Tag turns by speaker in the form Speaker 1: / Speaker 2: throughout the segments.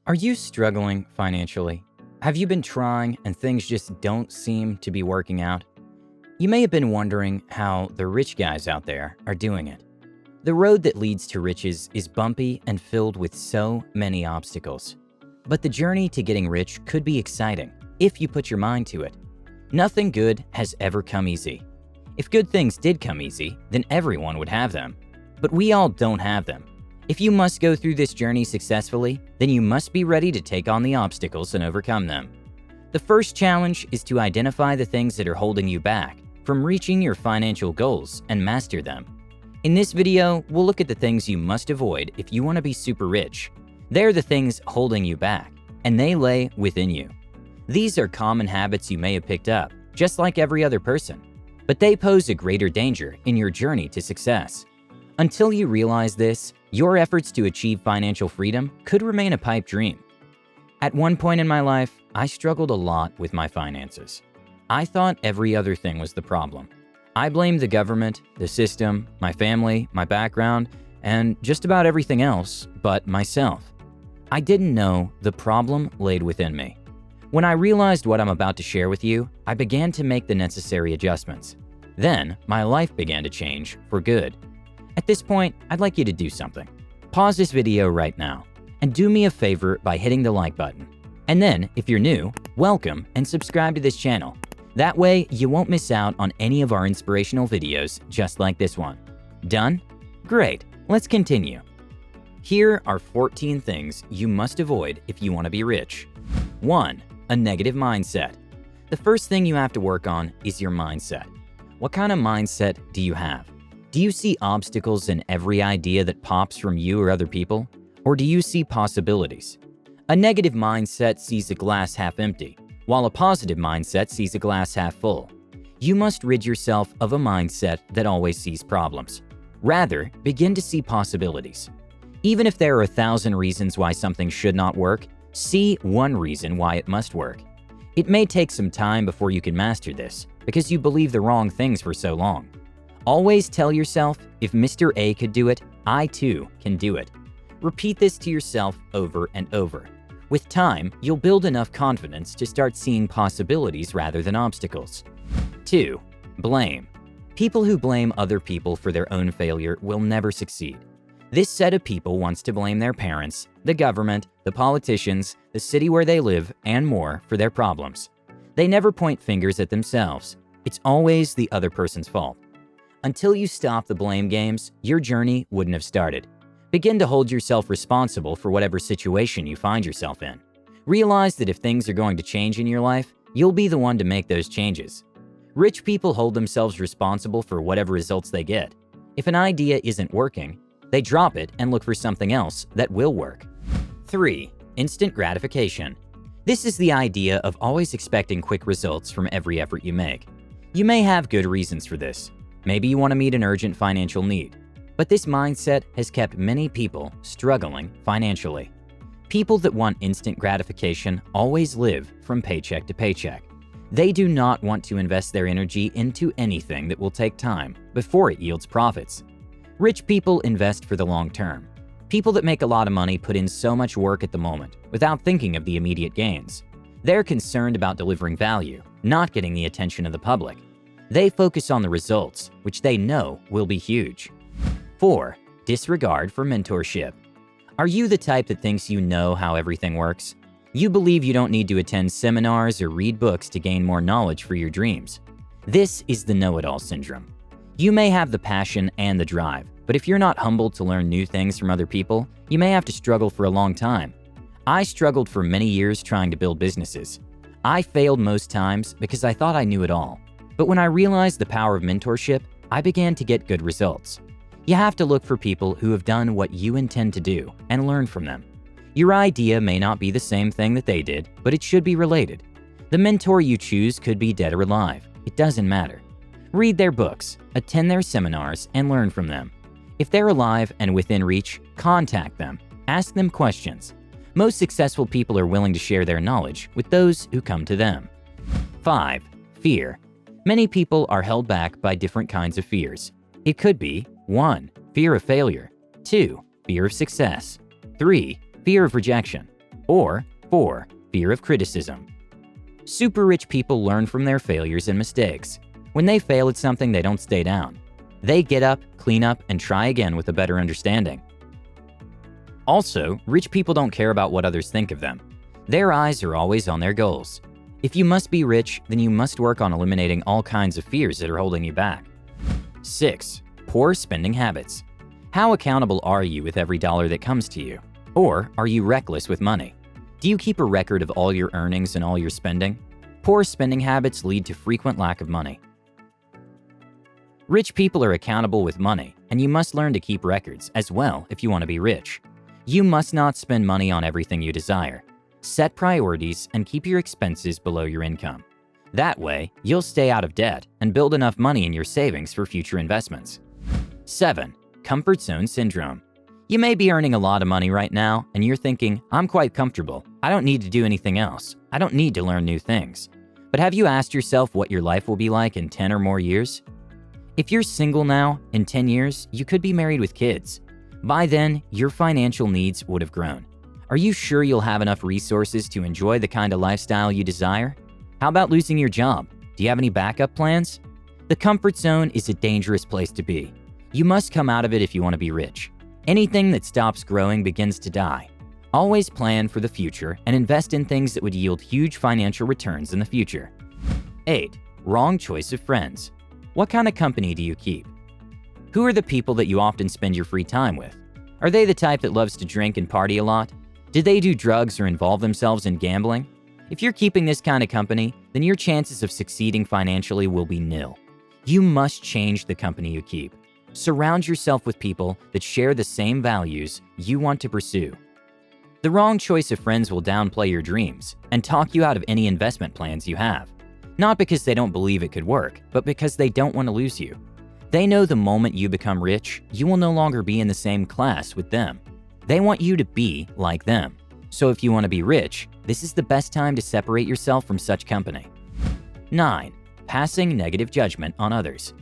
Speaker 1: Are you struggling financially? Have you been trying and things just don't seem to be working out? You may have been wondering how the rich guys out there are doing it. The road that leads to riches is bumpy and filled with so many obstacles. But the journey to getting rich could be exciting if you put your mind to it. Nothing good has ever come easy. If good things did come easy, then everyone would have them. But we all don't have them. If you must go through this journey successfully, then you must be ready to take on the obstacles and overcome them. The first challenge is to identify the things that are holding you back from reaching your financial goals and master them. In this video, we'll look at the things you must avoid if you want to be super rich. They're the things holding you back, and they lay within you. These are common habits you may have picked up, just like every other person, but they pose a greater danger in your journey to success. Until you realize this, your efforts to achieve financial freedom could remain a pipe dream. At one point in my life, I struggled a lot with my finances. I thought every other thing was the problem. I blamed the government, the system, my family, my background, and just about everything else but myself. I didn't know the problem laid within me. When I realized what I'm about to share with you, I began to make the necessary adjustments. Then, my life began to change for good. At this point, I'd like you to do something. Pause this video right now and do me a favor by hitting the like button. And then, if you're new, welcome and subscribe to this channel. That way, you won't miss out on any of our inspirational videos just like this one. Done? Great, let's continue. Here are 14 things you must avoid if you want to be rich. 1. A negative mindset. The first thing you have to work on is your mindset. What kind of mindset do you have? Do you see obstacles in every idea that pops from you or other people? Or do you see possibilities? A negative mindset sees a glass half empty, while a positive mindset sees a glass half full. You must rid yourself of a mindset that always sees problems. Rather, begin to see possibilities. Even if there are 1,000 reasons why something should not work, see one reason why it must work. It may take some time before you can master this, because you believe the wrong things for so long. Always tell yourself, if Mr. A could do it, I too can do it. Repeat this to yourself over and over. With time, you'll build enough confidence to start seeing possibilities rather than obstacles. 2. Blame. People who blame other people for their own failure will never succeed. This set of people wants to blame their parents, the government, the politicians, the city where they live, and more for their problems. They never point fingers at themselves. It's always the other person's fault. Until you stop the blame games, your journey wouldn't have started. Begin to hold yourself responsible for whatever situation you find yourself in. Realize that if things are going to change in your life, you'll be the one to make those changes. Rich people hold themselves responsible for whatever results they get. If an idea isn't working, they drop it and look for something else that will work. 3. Instant gratification. This is the idea of always expecting quick results from every effort you make. You may have good reasons for this. Maybe you want to meet an urgent financial need, but this mindset has kept many people struggling financially. People that want instant gratification always live from paycheck to paycheck. They do not want to invest their energy into anything that will take time before it yields profits. Rich people invest for the long term. People that make a lot of money put in so much work at the moment without thinking of the immediate gains. They're concerned about delivering value, not getting the attention of the public. They focus on the results, which they know will be huge. 4. Disregard for mentorship. Are you the type that thinks you know how everything works? You believe you don't need to attend seminars or read books to gain more knowledge for your dreams. This is the know-it-all syndrome. You may have the passion and the drive, but if you're not humbled to learn new things from other people, you may have to struggle for a long time. I struggled for many years trying to build businesses. I failed most times because I thought I knew it all. But when I realized the power of mentorship, I began to get good results. You have to look for people who have done what you intend to do and learn from them. Your idea may not be the same thing that they did, but it should be related. The mentor you choose could be dead or alive. It doesn't matter. Read their books, attend their seminars, and learn from them. If they're alive and within reach, contact them. Ask them questions. Most successful people are willing to share their knowledge with those who come to them. 5. Fear. Many people are held back by different kinds of fears. It could be 1. Fear of failure. 2. Fear of success. 3. Fear of rejection. Or 4. Fear of criticism. Super rich people learn from their failures and mistakes. When they fail at something, they don't stay down. They get up, clean up, and try again with a better understanding. Also, rich people don't care about what others think of them. Their eyes are always on their goals. If you must be rich, then you must work on eliminating all kinds of fears that are holding you back. 6. Poor spending habits. How accountable are you with every dollar that comes to you? Or are you reckless with money? Do you keep a record of all your earnings and all your spending? Poor spending habits lead to frequent lack of money. Rich people are accountable with money, and you must learn to keep records as well if you want to be rich. You must not spend money on everything you desire. Set priorities and keep your expenses below your income. That way, you'll stay out of debt and build enough money in your savings for future investments. 7. Comfort zone syndrome. You may be earning a lot of money right now, and you're thinking, I'm quite comfortable. I don't need to do anything else. I don't need to learn new things. But have you asked yourself what your life will be like in 10 or more years? If you're single now, in 10 years, you could be married with kids. By then, your financial needs would have grown. Are you sure you'll have enough resources to enjoy the kind of lifestyle you desire? How about losing your job? Do you have any backup plans? The comfort zone is a dangerous place to be. You must come out of it if you want to be rich. Anything that stops growing begins to die. Always plan for the future and invest in things that would yield huge financial returns in the future. 8. Wrong choice of friends. What kind of company do you keep? Who are the people that you often spend your free time with? Are they the type that loves to drink and party a lot? Did they do drugs or involve themselves in gambling? If you're keeping this kind of company, then your chances of succeeding financially will be nil. You must change the company you keep. Surround yourself with people that share the same values you want to pursue. The wrong choice of friends will downplay your dreams and talk you out of any investment plans you have. Not because they don't believe it could work, but because they don't want to lose you. They know the moment you become rich, you will no longer be in the same class with them. They want you to be like them. So if you want to be rich, this is the best time to separate yourself from such company. 9. Passing negative judgment on others.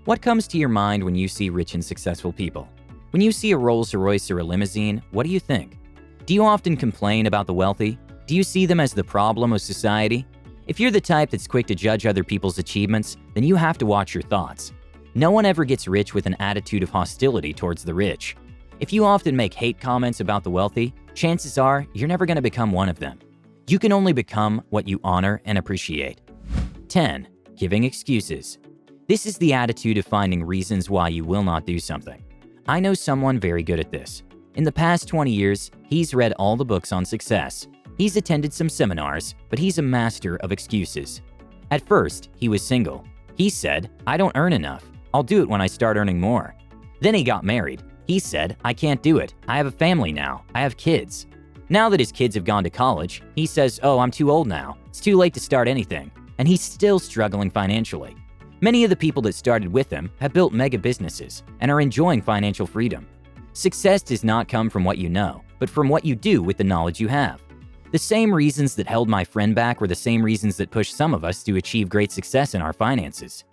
Speaker 1: What comes to your mind when you see rich and successful people? When you see a Rolls-Royce or a limousine, what do you think? Do you often complain about the wealthy? Do you see them as the problem of society? If you're the type that's quick to judge other people's achievements, then you have to watch your thoughts. No one ever gets rich with an attitude of hostility towards the rich. If you often make hate comments about the wealthy, chances are you're never going to become one of them. You can only become what you honor and appreciate. 10. Giving excuses. This is the attitude of finding reasons why you will not do something. I know someone very good at this. In the past 20 years, he's read all the books on success. He's attended some seminars, but he's a master of excuses. At first, he was single. He said, I don't earn enough. I'll do it when I start earning more. Then he got married. He said, I can't do it. I have a family now. I have kids. Now that his kids have gone to college, he says, oh, I'm too old now. It's too late to start anything. And he's still struggling financially. Many of the people that started with him have built mega businesses and are enjoying financial freedom. Success does not come from what you know, but from what you do with the knowledge you have. The same reasons that held my friend back were the same reasons that pushed some of us to achieve great success in our finances.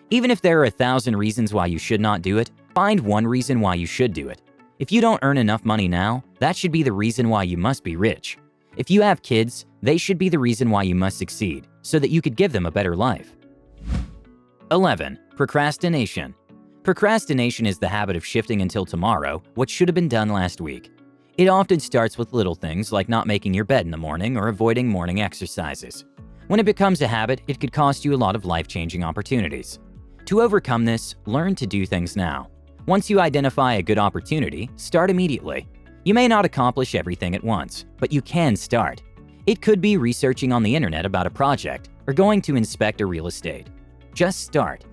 Speaker 1: Even if there are 1,000 reasons why you should not do it, find one reason why you should do it. If you don't earn enough money now, that should be the reason why you must be rich. If you have kids, they should be the reason why you must succeed, so that you could give them a better life. 11. Procrastination. Procrastination is the habit of shifting until tomorrow what should have been done last week. It often starts with little things like not making your bed in the morning or avoiding morning exercises. When it becomes a habit, it could cost you a lot of life-changing opportunities. To overcome this, learn to do things now. Once you identify a good opportunity, start immediately. You may not accomplish everything at once, but you can start. It could be researching on the internet about a project or going to inspect a real estate. Just start.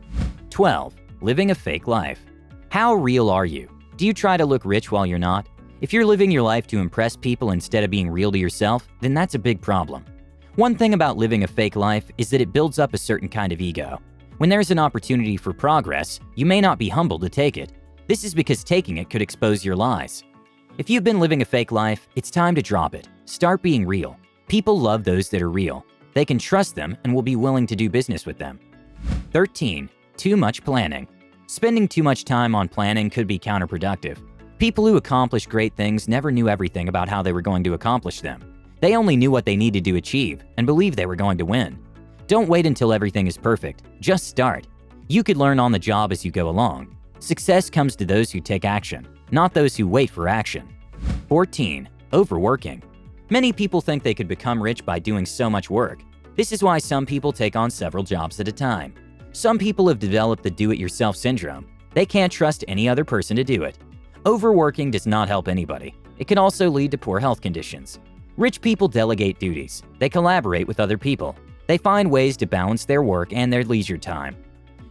Speaker 1: 12. Living a fake life. How real are you? Do you try to look rich while you're not? If you're living your life to impress people instead of being real to yourself, then that's a big problem. One thing about living a fake life is that it builds up a certain kind of ego. When there's an opportunity for progress, you may not be humble to take it. This is because taking it could expose your lies. If you've been living a fake life, it's time to drop it. Start being real. People love those that are real. They can trust them and will be willing to do business with them. 13. Too much planning. Spending too much time on planning could be counterproductive. People who accomplish great things never knew everything about how they were going to accomplish them. They only knew what they needed to achieve and believed they were going to win. Don't wait until everything is perfect. Just start. You could learn on the job as you go along. Success comes to those who take action, not those who wait for action. 14. Overworking. Many people think they could become rich by doing so much work. This is why some people take on several jobs at a time. Some people have developed the do-it-yourself syndrome. They can't trust any other person to do it. Overworking does not help anybody. It can also lead to poor health conditions. Rich people delegate duties. They collaborate with other people. They find ways to balance their work and their leisure time.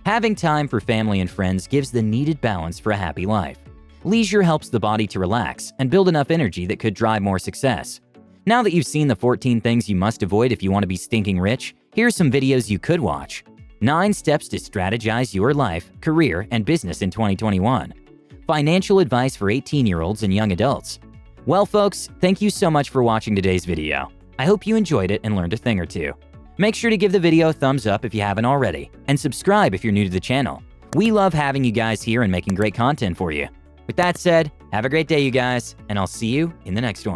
Speaker 1: Having time for family and friends gives the needed balance for a happy life. Leisure helps the body to relax and build enough energy that could drive more success. Now that you've seen the 14 things you must avoid if you want to be stinking rich, here's some videos you could watch. 9 steps to strategize your life, career, and business in 2021. Financial advice for 18-year-olds and young adults. Well, folks, thank you so much for watching today's video. I hope you enjoyed it and learned a thing or two. Make sure to give the video a thumbs up if you haven't already, and subscribe if you're new to the channel. We love having you guys here and making great content for you. With that said, have a great day, you guys, and I'll see you in the next one.